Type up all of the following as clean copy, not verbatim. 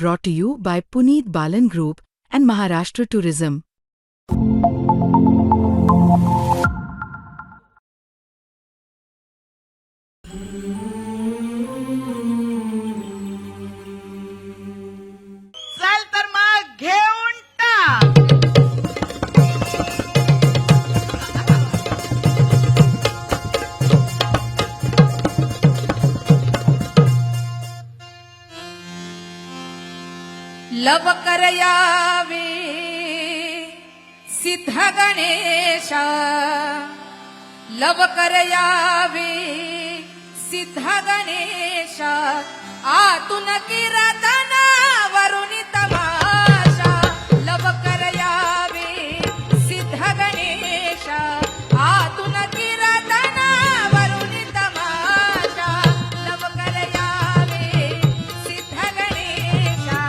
brought to you by Puneet Balan Group and Maharashtra Tourism. चल तर मग घेऊन टाक. लवकर यावे सिद्ध गणेशा, लवकर यावे सिद्ध गणेशा, आतून कीर्तना वरुणी तमाशा. लवकर यावे सिद्ध गणेशा, आतून कीर्तना वरुणी तमाशा. लवकर यावे सिद्ध गणेशा,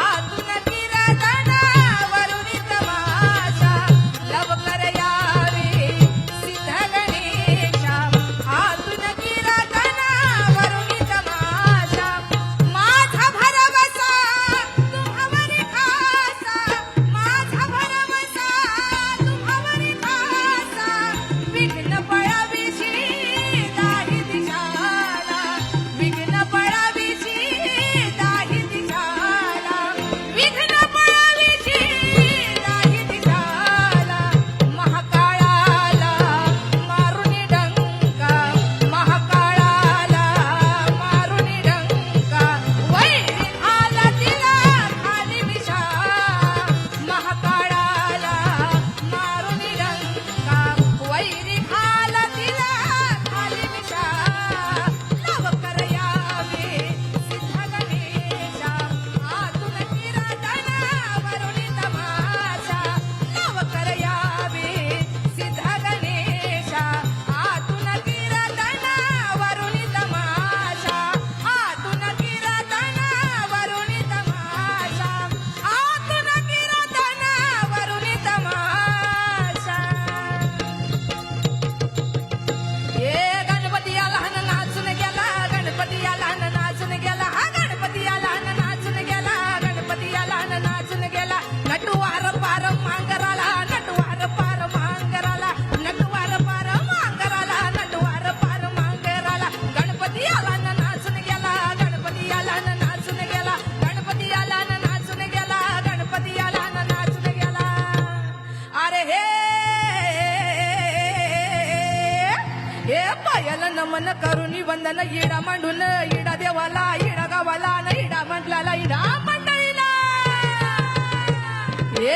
आतून कीर्तना वरुणी तमाशा. लवकर यावे सिद्ध गणेशा, आतून कीर्तना वरुणी तमाशा. माझा भरवसा तुम्हावरी खासा, माझा भरवसा तुम्हावरी खासा. विघ्न पळावीची दाही दिशाला, विघ्न पळावीची दाही दिशाला, विघ्न पळावीची दाही दिशाला. महाकाळाला मारुनी डंका, महाकाळाला मारुनी डंका, वैरी आला तिला खाली मिशा. महाकाळाला मारुनी डंका, वैरी आला तिला खाली मिशा. लवकर यावे सिद्ध गणेशा, आतून कीर्तना वरुणी तमाशा. लवकर यावे सिद्ध गणेशा, आतून कीर्तना वरुणी तमाशा. आतून कीर्तना वरुणी तमाशा, आतून कीर्तना वरुणी तमाशा. ये गणपती आला हन नाचून गेला, गणपती आला हन नाचून गेला, हा गणपती आला हन नाचून गेला, गणपती आला हन नाचून गेला. नटवार पार मांगराला, नटवार पार मांगराला, नटवार पार मांगराला, नटवार पार मांगराला. गणपती आला हन नाचून गेला, गणपती आला हन नाचून गेला, गणपती आला हन नाचून गेला, गणपती आला हन नाचून गेला. अरे हे पायाला नमन करून वंदन, इडा मांडून इडा देवाला, इडा गावाला, इडा म्हटल्याला, इडा मंडळीला. हे